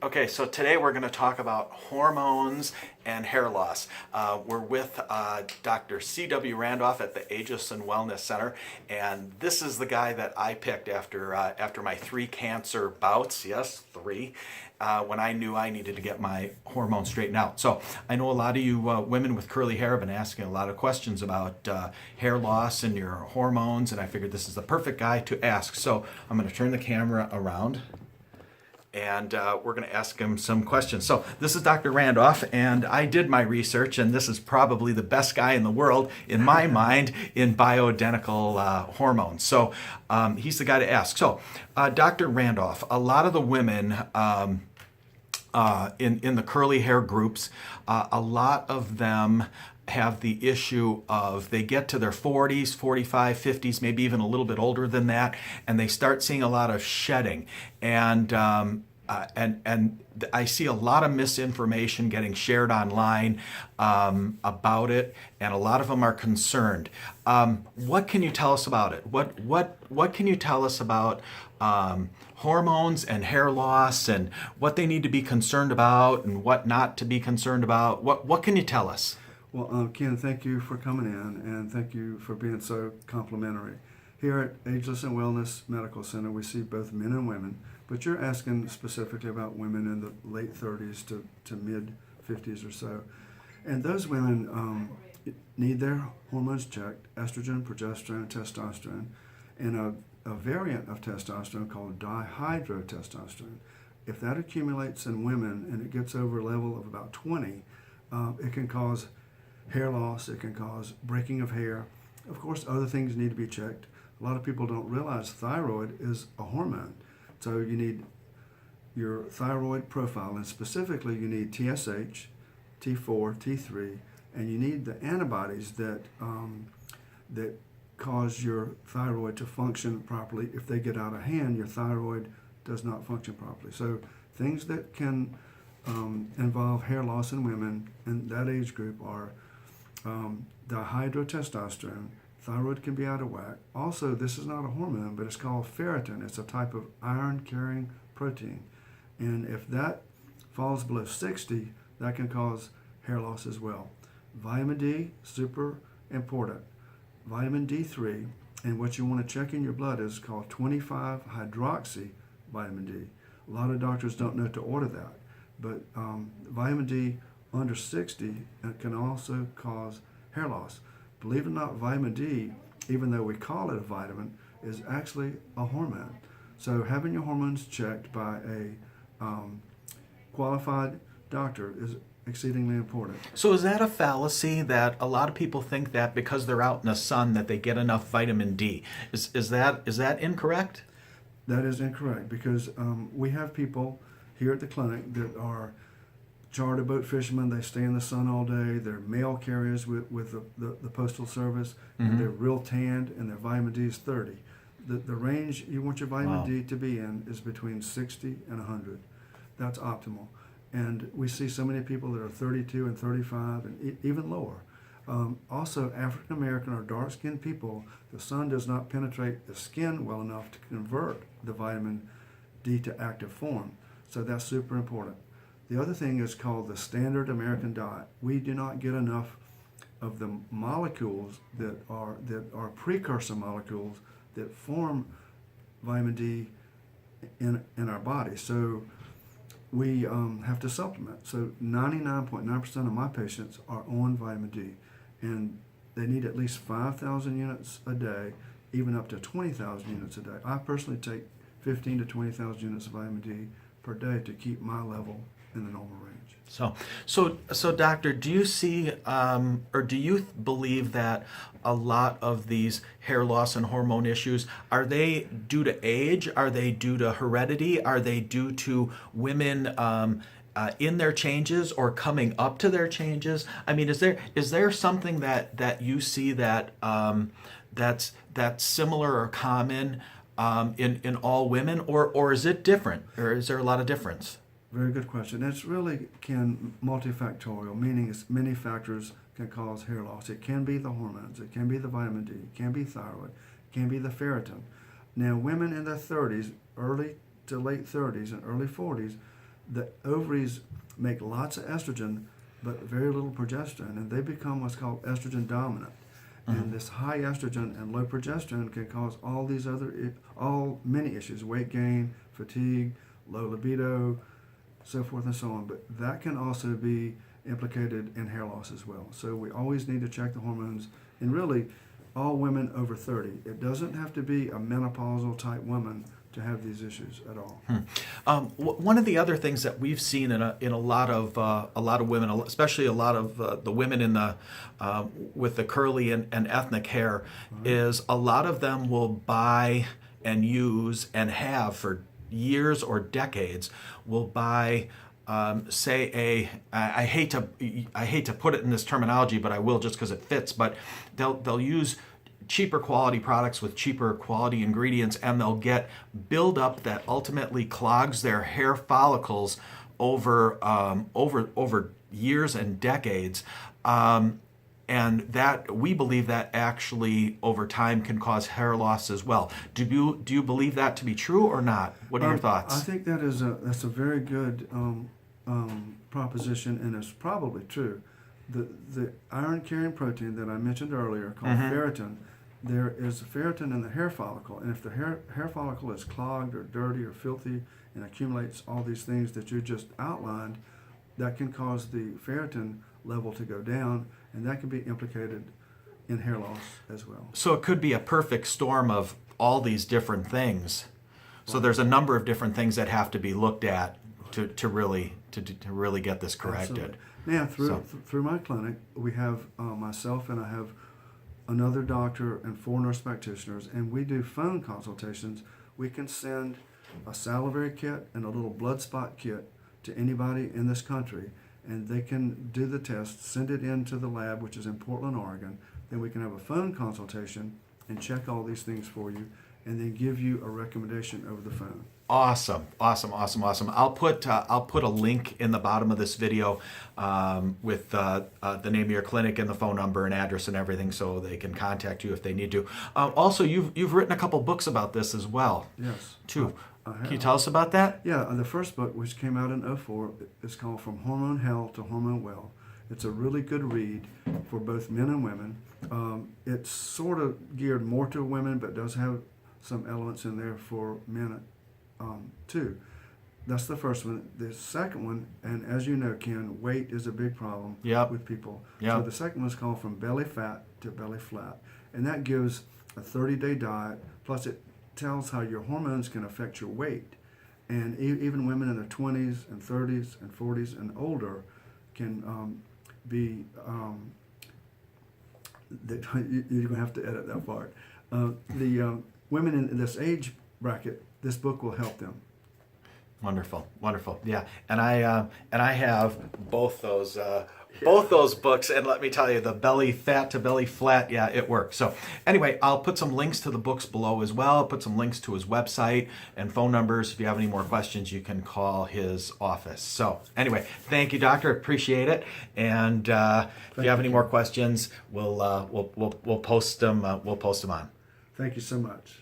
Okay, so today we're going to talk about hormones and hair loss. We're with Dr. C.W.Randolph at the Ageless and Wellness Center, and this is the guy that I picked after my 3 cancer bouts. Yes, 3. When I knew I needed to get my hormones straightened out. So I know a lot of you women with curly hair have been asking a lot of questions about hair loss and your hormones, and I figured this is the perfect guy to ask. So I'm going to turn the camera around, and we're going to ask him some questions. So this is Dr. Randolph, and I did my research, and this is probably the best guy in the world, in my mind, in bioidentical hormones. So he's the guy to ask. So Dr. Randolph, a lot of the women in the curly hair groups, a lot of them have the issue of they get to their 40s, 45, 50s, maybe even a little bit older than that, and they start seeing a lot of shedding. And I see a lot of misinformation getting shared online about it, and a lot of them are concerned. What can you tell us about it? What can you tell us about hormones and hair loss, and what they need to be concerned about and what not to be concerned about? What can you tell us? Well, Ken, thank you for coming in, and thank you for being so complimentary. Here at Ageless and Wellness Medical Center, we see both men and women, but you're asking specifically about women in the late 30s to mid 50s or so. And those women need their hormones checked: estrogen, progesterone, testosterone, and a variant of testosterone called dihydrotestosterone. If that accumulates in women and it gets over a level of about 20, it can cause hair loss, it can cause breaking of hair. Of course, other things need to be checked. A lot of people don't realize thyroid is a hormone. So you need your thyroid profile, and specifically you need TSH, T4, T3, and you need the antibodies that cause your thyroid to function properly. If they get out of hand, your thyroid does not function properly. So things that can involve hair loss in women in that age group are dihydrotestosterone. Thyroid can be out of whack. Also, this is not a hormone, but it's called ferritin. It's a type of iron-carrying protein. And if that falls below 60, that can cause hair loss as well. Vitamin D, super important. Vitamin D3, and what you want to check in your blood is called 25-hydroxy vitamin D. A lot of doctors don't know to order that, but vitamin D under 60 can also cause hair loss. Believe it or not, vitamin D, even though we call it a vitamin, is actually a hormone. So having your hormones checked by a qualified doctor is exceedingly important. So is that a fallacy that a lot of people think that because they're out in the sun that they get enough vitamin D? Is that incorrect? That is incorrect, because we have people here at the clinic that are charter boat fishermen. They stay in the sun all day. They're mail carriers with the Postal Service, and they're real tanned, and their vitamin D is 30. The range you want your vitamin D to be in is between 60 and 100. That's optimal. And we see so many people that are 32 and 35 and even lower. Also, African American or dark skinned people, the sun does not penetrate the skin well enough to convert the vitamin D to active form. So that's super important. The other thing is called the standard American diet. We do not get enough of the molecules that are precursor molecules that form vitamin D in our body. So we have to supplement. So 99.9% of my patients are on vitamin D, and they need at least 5,000 units a day, even up to 20,000 units a day. I personally take 15 to 20,000 units of vitamin D per day to keep my level in the normal range. So doctor, do you see or do you believe that a lot of these hair loss and hormone issues, are they due to age? Are they due to heredity? Are they due to women in their changes or coming up to their changes? I mean, is there something that you see that that's similar or common in all women, or is it different, or is there a lot of difference? Very good question. It's really multifactorial, meaning it's many factors can cause hair loss. It can be the hormones, it can be the vitamin D, it can be thyroid, it can be the ferritin. Now, women in their 30s, early to late 30s and early 40s, the ovaries make lots of estrogen, but very little progesterone, and they become what's called estrogen dominant. And this high estrogen and low progesterone can cause all these many issues: weight gain, fatigue, low libido, so forth and so on. But that can also be implicated in hair loss as well. So we always need to check the hormones, and really all women over 30. It doesn't have to be a menopausal type woman to have these issues at all. One of the other things that we've seen in a lot of women, especially a lot of the women in the with the curly and ethnic hair, is a lot of them will buy and use and have for years or decades will buy. Say I hate to put it in this terminology, but I will just because it fits. But they'll use cheaper quality products with cheaper quality ingredients, and they'll get buildup that ultimately clogs their hair follicles over years and decades. And that we believe that actually over time can cause hair loss as well. Do you believe that to be true or not? What are your thoughts? I think that's a very good proposition, and it's probably true. The iron carrying protein that I mentioned earlier, called ferritin, there is ferritin in the hair follicle, and if the hair follicle is clogged or dirty or filthy and accumulates all these things that you just outlined, that can cause the ferritin level to go down, and that can be implicated in hair loss as well. So it could be a perfect storm of all these different things. So there's a number of different things that have to be looked at to really get this corrected. Absolutely. Now, through my clinic, we have myself, and I have another doctor and 4 nurse practitioners, and we do phone consultations. We can send a salivary kit and a little blood spot kit to anybody in this country, and they can do the test, send it into the lab, which is in Portland, Oregon. Then we can have a phone consultation and check all these things for you, and then give you a recommendation over the phone. Awesome. I'll put a link in the bottom of this video with the name of your clinic and the phone number and address and everything, so they can contact you if they need to. Also, you've written a couple books about this as well. Yes. Too. I have. Can you tell us about that? Yeah, the first book, which came out in 2004, is called From Hormone Hell to Hormone Well. It's a really good read for both men and women. It's sort of geared more to women, but does have some elements in there for men too. That's the first one. The second one, and as you know, Ken, weight is a big problem with people. So the second one is called From Belly Fat to Belly Flat, and that gives a 30-day diet, plus it tells how your hormones can affect your weight. And even women in their 20s and 30s and 40s and older can be, you're going to have to edit that part. The women in this age bracket, this book will help them. Wonderful. Yeah, and I have both those books, and let me tell you, the Belly Fat to Belly Flat, yeah, it works. So anyway, I'll put some links to the books below as well. I'll put some links to his website and phone numbers. If you have any more questions, you can call his office. So anyway, thank you, doctor. Appreciate it. And if you have any more questions, we'll post them. We'll post them on. Thank you so much.